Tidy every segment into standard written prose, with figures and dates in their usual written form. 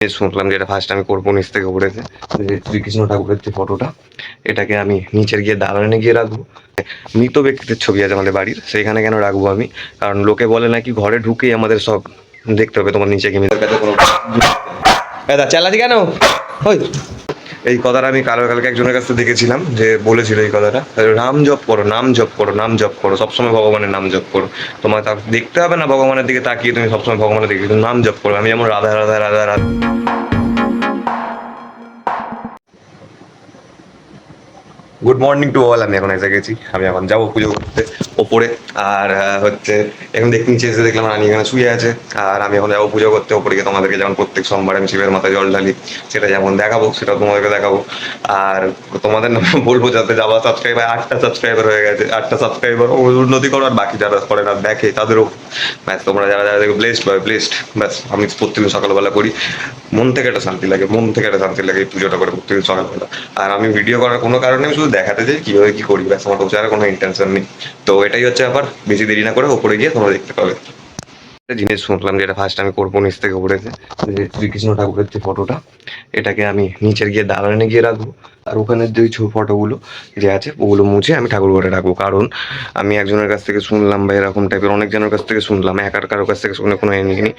শুনলাম যে এটা ফার্স্ট আমি করবো, নিচ থেকে উঠেছে যে শ্রীকৃষ্ণ ঠাকুরের যে ফটোটা, এটাকে আমি নিচের গিয়ে দালানে গিয়ে রাখবো। মৃত ব্যক্তিদের ছবি আছে আমাদের বাড়ির, সেইখানে কেন রাখবো আমি? কারণ লোকে বলে নাকি ঘরে ঢুকেই আমাদের সব দেখতে হবে, তোমার নিচে গিয়ে কাছে কোনো চালাচ্ছি কেন ওই এই কথাটা আমি কালকে একজনের কাছে দেখেছিলাম যে বলেছিল এই কথাটা, নাম জপ করো, নাম জপ করো, নাম জপ করো, সবসময় ভগবানের নাম জপ করো। তোমার দেখতে হবে না ভগবানের দিকে তাকিয়ে, তুমি সবসময় ভগবানের দিকে নাম জপ করো। আমি যেমন Radha Radha Radha Radha. Good morning to all. আমি এখন এসে গেছি, আমি এখন যাবো পুজো করতে ওপরে। আর হচ্ছে এখন নিচে এসে দেখলাম রানী এখানে শুয়ে আছে। আর আমি এখন যাবো পুজো করতে ওপরে গিয়ে। তোমাদেরকে যেমন প্রত্যেক সোমবার আমি শিবের মাথায় জল ঢালি, সেটা যেমন দেখাবো সেটাও তোমাদেরকে দেখাবো। আর তোমাদের বলবো যাতে যাওয়া সাবস্ক্রাইবার 8টা সাবস্ক্রাইবার হয়ে গেছে, 8টা সাবস্ক্রাইবার উন্নতি করো। আর বাকি যারা করে না দেখে তাদেরও ব্যাস, তোমরা যারা যারা দেখো ব্লেসড বাই ব্লেসড। ব্যাস, আমি প্রত্যেকদিন সকালবেলা করি, মন থেকে একটা শান্তি লাগে, মন থেকে একটা শান্তি লাগে এই পুজোটা করে প্রত্যেকদিন সকালবেলা। আর আমি ভিডিও করার কোনো কারণে আমি শুধু দেখাতে চাই কীভাবে কী করি, ব্যাস, আমার হচ্ছে আর কোনো ইন্টেনশন নেই। তো এটাই হচ্ছে ব্যাপার। বেশি দেরি না করে ওপরে গিয়ে তোমরা দেখতে পাবে। একটা জিনিস শুনলাম যে এটা ফার্স্ট আমি করবো, নিচ থেকে উঠেছে যে শ্রীকৃষ্ণ ঠাকুরের যে ফটোটা, এটাকে আমি নিচের গিয়ে দালানে গিয়ে রাখবো। আর ওখানে যে ফটোগুলো যে আছে ওগুলো মুছে আমি ঠাকুর ঘরে রাখবো। কারণ আমি একজনের কাছ থেকে শুনলাম, বা এরকম টাইপের অনেক জনের কাছ থেকে শুনলাম, একার কারোর কাছ থেকে শুনে কোনো নিইনি,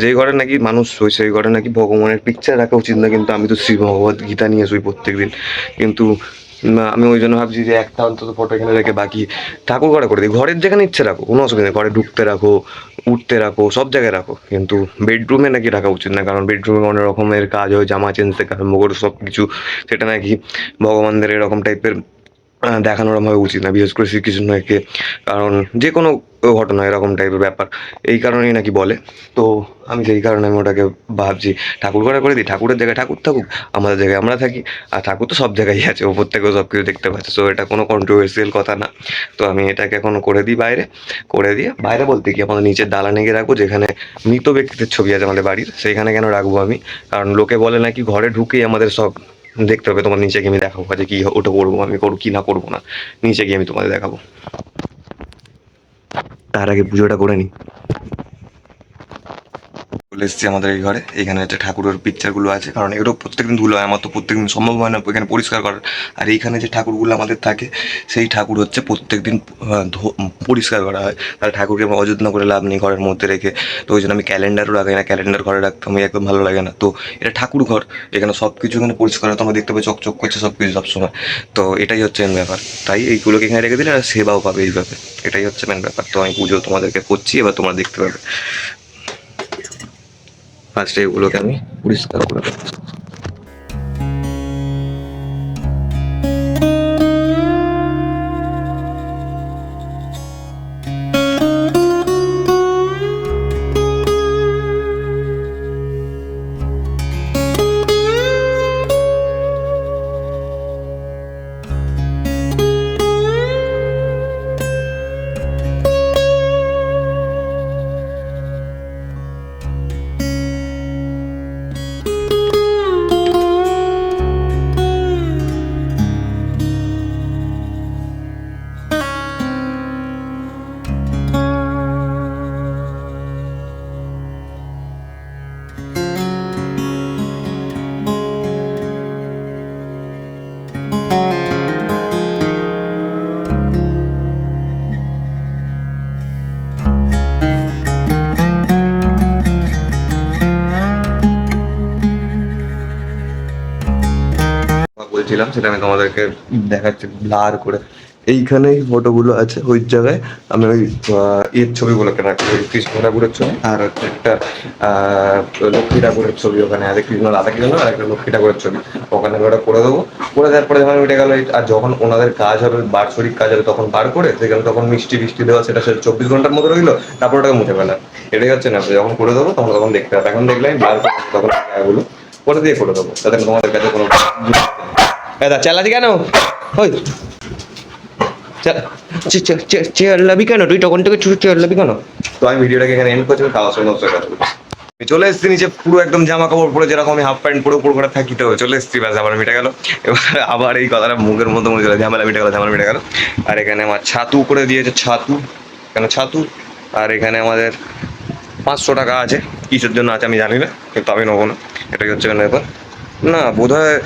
যেই ঘরে নাকি মানুষ শোয় সেই ঘরে নাকি ভগবানের পিকচার রাখা উচিত না। কিন্তু আমি তো শ্রী ভগবত গীতা নিয়ে শুই প্রত্যেক দিন। কিন্তু আমি ওই জন্য ভাবছি যে একটা অন্তত ফটো এখানে রেখে বাকি ঠাকুর ঘরে করে দিই। ঘরের যেখানে ইচ্ছে রাখো, কোনো অসুবিধা নেই, ঘরে ঢুকতে রাখো, উঠতে রাখো, সব জায়গায় রাখো, কিন্তু বেডরুমে নাকি রাখা উচিত না। কারণ বেডরুমে অনেক রকমের কাজ হয়, জামা চেঞ্জ থেকে আরম্ভ করে সব কিছু, সেটা নাকি ভগবানদের এরকম টাইপের দেখানোর ভাবে উচিত না, বিশেষ করে শ্রীকৃষ্ণকে। কারণ যে কোনো ঘটনা এরকম টাইপের ব্যাপার, এই কারণেই নাকি বলে। তো আমি সেই কারণে আমি ওটাকে ভাবছি ঠাকুর ঘরে করে দিই। ঠাকুরের জায়গায় ঠাকুর থাকুক, আমাদের জায়গায় আমরা থাকি। আর ঠাকুর তো সব জায়গায় আছে, ওপর থেকেও সব কিছু দেখতে পাচ্ছে, সো এটা কোনো কন্ট্রোভার্সিয়াল কথা না। তো আমি এটাকে এখন করে দিই বাইরে, করে দিয়ে বাইরে বলতে কি আমাদের নিচের দালানে গিয়ে রাখবো, যেখানে মৃত ব্যক্তিদের ছবি আছে আমাদের বাড়ির, সেইখানে কেন রাখবো আমি? কারণ লোকে বলে নাকি ঘরে ঢুকেই আমাদের সব দেখতে হবে, তোমার নিচে গিয়ে আমি দেখাবো যে কি ওটা করবো, আমি করবো কি না করবো না, নিচে গিয়ে আমি তোমাদের দেখাবো। তার আগে পুজোটা করে নিই। চলে এসেছি আমাদের এই ঘরে। এখানে হচ্ছে ঠাকুরের পিকচারগুলো আছে, কারণ এগুলো প্রত্যেকদিন ধুলো হয়, আমার তো প্রত্যেকদিন সম্ভব হয় না এখানে পরিষ্কার করার। আর এইখানে যে ঠাকুরগুলো আমাদের থাকে, সেই ঠাকুর হচ্ছে প্রত্যেকদিন পরিষ্কার করা হয়। তাহলে ঠাকুরকে অযত্ন করে লাভ নেই ঘরের মধ্যে রেখে। তো ওই জন্য আমি ক্যালেন্ডারও রাখি না, ক্যালেন্ডার ঘরে রাখতে আমি একদম ভালো লাগে না। তো এটা ঠাকুর ঘর, এখানে সব কিছু এখানে পরিষ্কার হয়, তোমরা দেখতে পাবে চকচক করছে সব কিছু সবসময়। তো এটাই হচ্ছে মেন ব্যাপার, তাই এইগুলোকে এখানে রেখে দিলে আর সেবাও পাবে এইভাবে, এটাই হচ্ছে মেন ব্যাপার। তো আমি পুজো তোমাদেরকে করছি, এবার তোমরা দেখতে পাবে। ফার্স্টে এগুলোকে আমি পরিষ্কার করে দেবো। বলছিলাম সেটা আমি তোমাদেরকে দেখাচ্ছি ব্লার করে। এইখানেই ফটোগুলো আছে, ওই জায়গায় আমি ওই এর ছবিগুলোকে রাখছি, ওই কৃষ্ণ ঠাকুরের ছবি আর হচ্ছে একটা লক্ষ্মী ঠাকুরের ছবি ওখানে আছে, কৃষ্ণ রাধা কৃষ্ণ আর একটা লক্ষ্মী ঠাকুরের ছবি ওখানে আমি ওটা করে দেবো। করে দেওয়ার পরে যখন মিটে গেল, আর যখন ওনাদের কাজ হবে, বাৎসরিক কাজ হবে, তখন বার করে সেখানে তখন মিষ্টি ফিষ্টি দেওয়া, সেটা 24 ঘন্টার মধ্যে রইলো, তারপর ওটাকে মুছে ফেলা। এটাই হচ্ছে না, যখন করে দেবো তখন তখন দেখতে হবে। এখন দেখলে আমি বার করে তখন জায়গাগুলো করে দিয়ে করে দেবো, যাতে তোমাদের কাছে কোনো চালাচ্ছি কেন ওই চেয়ার লাবি কেন, তুই তখন থেকে চেয়ার লাবি কেন? তো আমি ভিডিওটাকে এখানে এন্ড করছি, খাওয়া সময় কাজ করছি। চলে এসেছি নিচে, পুরো একদম জামা কাপড় পরে যেরকম আমি হাফ প্যান্ট পুরো পুরো করে থাকি, তো চলে এসেছি, ব্যাস আবার মিটে গেল। এবার আবার এই কথাটা মুখের মধ্যে মনে চলে, ঝামেলা মিটে গেল, ঝামেলা মিটে গেল। আর এখানে আমার ছাতু করে দিয়েছে, ছাতু কেন ছাতু। আর এখানে আমাদের 500 টাকা আছে, কিসের জন্য আছে আমি জানি না, কিন্তু আমি নেবো না। এটাই হচ্ছে কেন ব্যাপার। না বোধহয়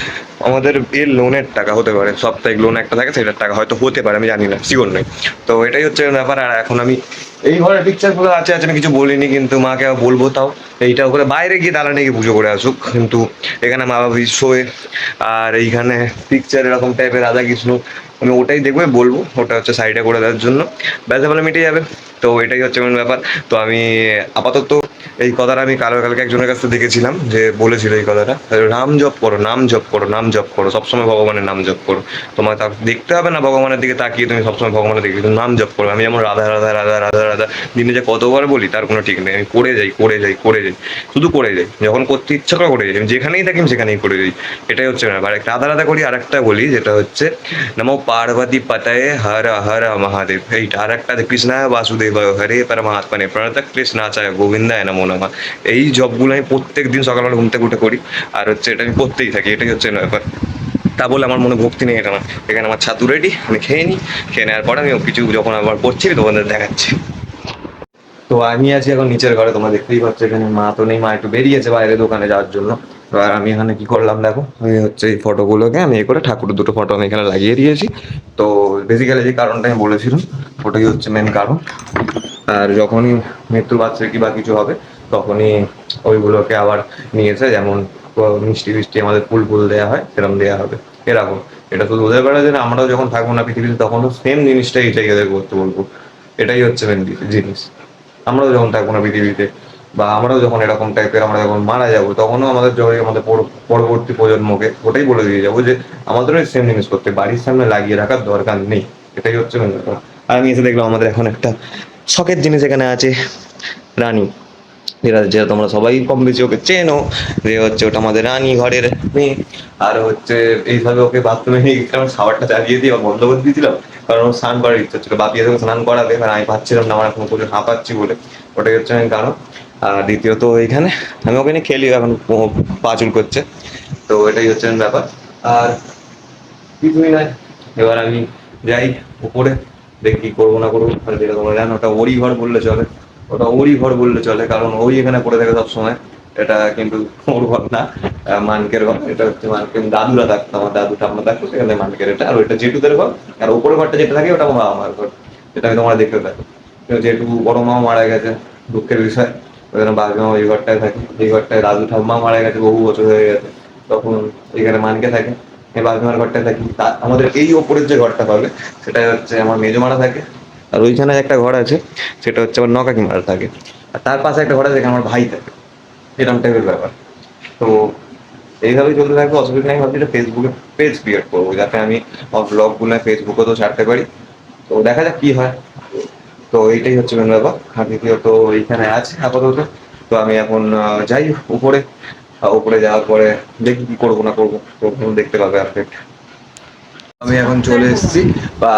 আমাদের এর লোনের টাকা হতে পারে, সাপ্তাহিক লোন একটা থাকে সেটার টাকা হয়তো হতে পারে, আমি জানি না, শিওর নই। তো এটাই হচ্ছে ব্যাপার। আর এখন আমি এই ঘরের পিকচারগুলো আছে আমি কিছু বলিনি, কিন্তু মাকে বলবো তাও। এইটা করে বাইরে গিয়ে দালানে গিয়ে পুজো করে আসুক, কিন্তু এখানে মা বাবা শোয়ে। আর এইখানে পিকচার এরকম টাইপের রাধাকৃষ্ণ, আমি ওটাই দেখবে বলবো, ওটা হচ্ছে সাইডে করে দেওয়ার জন্য, ব্যাসে বলে মিটে যাবে। তো এটাই হচ্ছে মেন ব্যাপার। তো আমি আপাতত এই কথাটা আমি কালকে একজনের কাছ থেকে দেখেছিলাম, যে বলেছিল এই কথাটা, নাম জপ করো, নাম জপ করো, নাম জপ করো, সবসময় ভগবানের নাম জপ করো। তোমার তা দেখতে হবে না ভগবানের দিকে তাকিয়ে, তুমি সবসময় ভগবানের দিকে কিন্তু নাম জপ করো। আমি যেমন রাধা রাধা রাধা রাধা রাধা দিনে যে কতবার বলি তার কোনো ঠিক নেই, আমি করে যাই করে যাই করে যাই, শুধু করে যাই, যখন করতে ইচ্ছা করে করে যাই, আমি যেখানেই থাকি আমি সেখানেই করে যাই। এটাই হচ্ছে ব্যাপার। একটা রাধা রাধা করি, আর একটা বলি যেটা হচ্ছে নমো পার্বতী পতয়ে হর হর মহাদেব, এইটা। আর একটা কৃষ্ণায় বাসুদেব হরে পরমাত্মনে প্রণত কৃষ্ণাচার্য গোবিন্দায় নমো নমঃ। এই জবগুলো আমি প্রত্যেক দিন সকালবেলা ঘুম থেকে উঠে করি, আর হচ্ছে এটা আমি করতেই থাকি। এটাই হচ্ছে ব্যাপার। তা বলে আমার মনে ভক্তি নেই এটা না। এখানে আমার ছাতু রেডি, আমি খেয়ে নিই। খেয়ে নেওয়ার পরে আমি কিছু যখন আবার করছি তোমাদের দেখাচ্ছি। তো আমি আছি এখন নিচের ঘরে, তোমরা দেখতেই পাচ্ছ এখানে মা তো নেই, মা একটু বেরিয়েছে বাইরে দোকানে যাওয়ার জন্য। তো আর আমি এখানে কি করলাম দেখো, আমি হচ্ছে এই ফটোগুলোকে আমি এ করে ঠাকুরের দুটো ফটো আমি এখানে লাগিয়ে দিয়েছি। তো বেসিক্যালি যে কারণটা আমি বলেছিলাম ওটাই হচ্ছে মেন কারণ। আর যখনই মৃত্যু বাচ্চা কি বা কিছু হবে, তখনই ওইগুলোকে আবার নিয়ে এসে, যেমন মিষ্টি মিষ্টি আমাদের ফুল ফুল দেওয়া হয় সেরকম দেওয়া হবে, এরকম। এটা শুধু ওদের বেড়া যে না, আমরাও যখন থাকবো না পৃথিবীতে তখনও সেম জিনিসটাই এটাই এদের করতে বলবো। এটাই হচ্ছে মেন জিনিস। আমরাও যখন থাকবো না পৃথিবীতে, বা আমরাও যখন এরকম টাইপের আমরা যখন মারা যাবো, তখনও আমাদের জয় আমাদের পরবর্তী প্রজন্মকে ওটাই বলে দিয়ে যাবো যে আমাদেরও সেম জিনিস করতে, বাড়ির সামনে লাগিয়ে রাখার দরকার নেই। এটাই হচ্ছে মেন ব্যাপার। আর আমি এসে দেখলাম আমাদের এখন একটা শখের জিনিস এখানে আছে, রানী। যেটা যেটা তোমরা সবাই কম বেশি ওকে চেনো, যে হচ্ছে ওটা আমাদের রানী, ঘরের মেয়ে। আর হচ্ছে এইভাবে ওকে বাথরুমে নিয়ে গেছিলাম, শাওয়ারটা চালিয়ে দিয়ে বন্ধ করে দিয়েছিলাম, কারণ ওর স্নান করার ইচ্ছা ছিল, বাপি এসে স্নান করাবে, আর আমি পাচ্ছিলাম না, আমার এখন প্রচুর হাঁপাচ্ছি বলে। ওটাই হচ্ছে মেন কারণ। আর দ্বিতীয়ত এইখানে আমি ওকে নিয়ে খেলি, এখন পা চুল করছে। তো এটাই হচ্ছে main ব্যাপার। আর কিছুই নয়, এবার আমি যাই উপরে, দেখি কি করবো না করবো। আর যেটা তোমরা জানো ওটা ওরই ঘর বললে চলে, ওটা ওরই ঘর বললে চলে, কারণ ওই এখানে পড়ে থাকে সবসময়। এটা কিন্তু ওর ঘর না, মানকের ঘর। এটা হচ্ছে মানকের দাদুরা থাকতো, আমার দাদু ঠাম্মা থাকতো সেখানে মানকের এটা, আর ওইটা জেঠুদের ঘর। আর উপরের ঘরটা যেটা থাকে ওটা আমার বাবা মার ঘর, যেটা আমি তোমরা দেখতে থাকো। যেহেতু বড় মাও মারা গেছে, দুঃখের বিষয়, ওই জন্য বাবা মা ওই ঘরটায় থাকে। এই ঘরটায় দাদু ঠাম্মা মারা গেছে, বহু বছর হয়ে গেছে, তখন এখানে মানকে থাকে। এই বাগমার ঘরটায় থাকি। আমাদের এই ওপরের যে ঘরটা পাবে সেটা হচ্ছে আমার মেজমারা থাকে। আর ওইখানে একটা ঘর আছে, সেটা হচ্ছে আমার নকাকিমারা থাকে। আর তার পাশে একটা ঘর আছে যেখানে আমার ভাই থাকে, এরকম টাইপের ব্যাপার। তো এইভাবেই চলতে থাকবে, অসুবিধা নেই। ভাবছি ফেসবুকে পেজ ক্রিয়েট করবো, যাতে আমি আমার ব্লগগুলো ফেসবুকে তো ছাড়তে পারি। তো দেখা যাক কি হয়। তো এইটাই হচ্ছে মেন ব্যাপার। আর দ্বিতীয়ত এইখানে আছে আপাতত। তো আমি এখন যাই উপরে। উপরে যাওয়ার পরে দেখি কি করবো না করবো, তো তোমরা দেখতে পাবে আপডেট। আমি এখন চলে এসেছি বা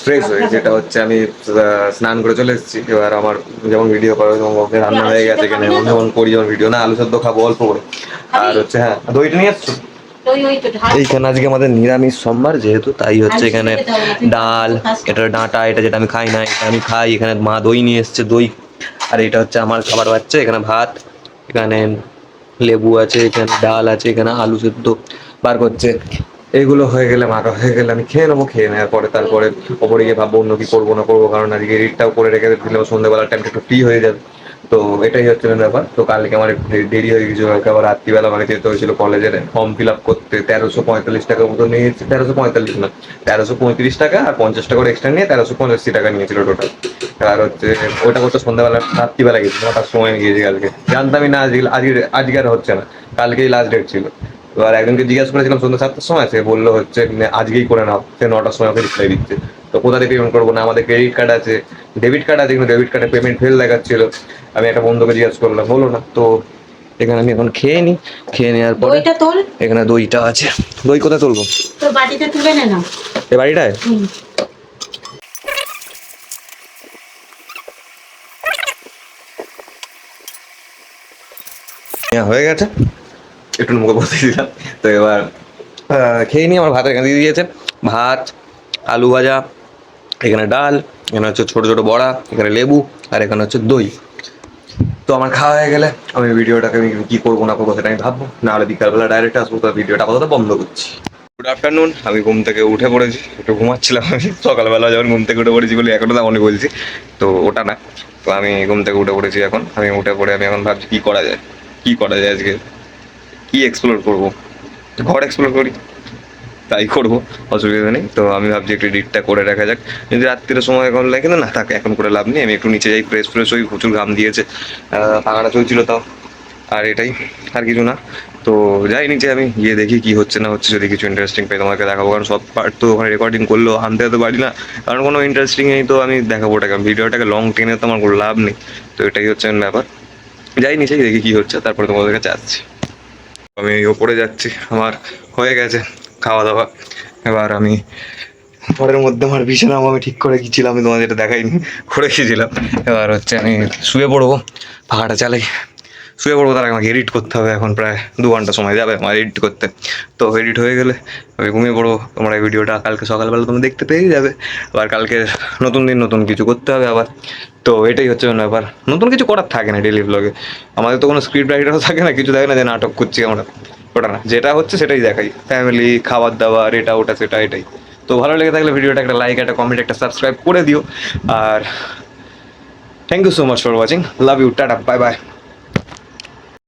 ফ্রেশ হয়ে, যেটা হচ্ছে আমি স্নান করে চলে এসেছি। এবার আমার যেমন ভিডিও করা যেমন রান্না হয়ে গেছে এখানে, যেমন যেমন করি যেমন ভিডিও, না আলু সেদ্ধ খাবো অল্প করে। আর হচ্ছে হ্যাঁ, দইটা নিয়ে আসছো। এইখানে আজকে আমাদের নিরামিষ সোমবার যেহেতু, তাই হচ্ছে এখানে ডাল, এটা ডাঁটা, এটা যেটা আমি খাই না এটা আমি খাই। এখানে মা দই নিয়ে এসছে, দই। আর এটা হচ্ছে আমার খাবার বাচ্চা, এখানে ভাত, এখানে লেবু আছে, এখানে ডাল আছে, এখানে আলু সেদ্ধ বার করছে। এইগুলো হয়ে গেলে, মাখা হয়ে গেলে আমি খেয়ে নেবো। খেয়ে নেওয়ার পরে তারপরে ওপরে গিয়ে ভাববো অন্য কি করবো না করবো, কারণ আজকে এডিটটাও করে রেখে দিলে সন্ধ্যেবেলার টাইমটা একটু ফ্রি হয়ে যাবে। তো এটাই হচ্ছে main ব্যাপার। তো কালকে আমার একটু দেরি হয়ে গেছিল, কালকে আবার রাত্রিবেলা আমাকে যেতে হয়েছিল কলেজের ফর্ম ফিল আপ করতে। 1345 টাকা মতো নিয়েছে, 1345 না, 1335 টাকা, আর 50 টাকা করে এক্সট্রা নিয়ে 1385 টাকা নিয়েছিল টোটাল। আর হচ্ছে ওইটা করতে সন্ধ্যাবেলা রাত্রিবেলা গেছি, 9টার সময় গিয়েছি কালকে। জানতামই না আজকে আজকে আজকে আর হচ্ছে না, কালকেই লাস্ট ডেট ছিল। এবার একজনকে জিজ্ঞাসা করেছিলাম সন্ধ্যা 7টার সময়, সে বললো হচ্ছে আজকেই করে নাও, সে 9টার সময় ওকে রিপ্লাই দিচ্ছে। তো কোথা থেকে পেমেন্ট করবো না, আমাদের ক্রেডিট কার্ড আছে, ডেবিট কার্ড আছে, কিন্তু ডেবিট কার্ডে পেমেন্ট ফেল দেখাচ্ছিল। আমি একটা বন্ধুকে জিজ্ঞাসা করলাম, হলো না। তো এখানে আমি এখন খেয়ে নিই, খেয়ে নেওয়ার পরে এখানে দইটা আছে। দই কোথায় তুলবো? তো বাটিতে তুলে নে না, এই বাড়িটায়। হ্যাঁ হয়ে গেছে, একটু মুখে বসে দিলাম। তো এবার খেয়ে নিই। আমার ভাতের এখানে দিয়ে দিয়েছে ভাত, আলু ভাজা, এখানে ডাল, এখানে হচ্ছে ছোটো ছোটো বড়া, এখানে লেবু, আর এখানে হচ্ছে দই। তো আমার খাওয়া হয়ে গেলে আমি ভিডিওটাকে আমি কী করবো না করবো সেটা আমি ভাববো, নাহলে বিকালবেলা ডাইরেক্ট আসবো, তো ভিডিওটা আপাতত বন্ধ করছি। গুড আফটারনুন, আমি ঘুম থেকে উঠে পড়েছি, একটু ঘুমাচ্ছিলাম আমি সকালবেলা যখন ঘুম থেকে উঠে পড়েছি বলি এখনও তেমনই বলছি, তো ওটা না। তো আমি ঘুম থেকে উঠে পড়েছি, এখন আমি উঠে পড়ে আমি এখন ভাবছি কী করা যায়, কী করা যায় আজকে, কী এক্সপ্লোর করবো, ঘর এক্সপ্লোর করি, তাই করবো, অসুবিধা নেই। তো আমি ভাবছি একটু এডিটটা করে রাখা যাক, যদি রাত্রিরে সময় এখন লাগে না থাকে এখন করে লাভ নেই, আমি একটু নিচে যাই, ফ্রেশ ফ্রেশ হই, প্রচুর ঘাম দিয়েছে, পাখাটা চলছিল তাও, আর এটাই, আর কিছু না। তো যাই নিচে, আমি গিয়ে দেখি কি হচ্ছে না হচ্ছে, যদি কিছু ইন্টারেস্টিং পাই তোমাকে দেখাবো, কারণ সব পার্ট তো ওখানে রেকর্ডিং করলেও আনতে তো পারি না, কারণ কোনো ইন্টারেস্টিং নেই, তো আমি দেখাবো ওটাকে, ভিডিওটাকে লং টেনে তো আমার কোনো লাভ নেই। তো এটাই হচ্ছে মেন ব্যাপার, যাই নিচে দেখি কি হচ্ছে, তারপরে তোমাদের কাছে আসছি। আমি ওপরে যাচ্ছি, আমার হয়ে গেছে খাওয়া দাওয়া, এবার আমি ঘরের মধ্যে আমার বিছানা আমি ঠিক করে গেছিলাম, আমি তোমাদের এটা দেখাইনি, করে গেছিলাম। এবার হচ্ছে আমি শুয়ে পড়বো, পাখাটা চালাই, শুয়ে পড়বো, তার আগে আমাকে এডিট করতে হবে, এখন প্রায় 2 ঘন্টা সময় যাবে আমার এডিট করতে। তো এডিট হয়ে গেলে আমি ঘুমিয়ে পড়বো, তোমরা এই ভিডিওটা কালকে সকালবেলা তোমরা দেখতে পেয়ে যাবে। আবার কালকে নতুন দিন, নতুন কিছু করতে হবে আবার। তো এটাই হচ্ছে ব্যাপার, নতুন কিছু করার থাকে না ডেলি ব্লগে, আমাদের তো কোনো স্ক্রিপ্ট রাইটারও থাকে না, কিছু থাকে না যে নাটক করছি আমরা, ওটা না, যেটা হচ্ছে সেটাই দেখাই, ফ্যামিলি, খাবার দাবার, এটা ওটা সেটা, এটাই। তো ভালো লেগে থাকলে ভিডিওটা একটা লাইক, একটা কমেন্ট, একটা সাবস্ক্রাইব করে দিও। আর thank you so much for watching, love you, tata, bye by.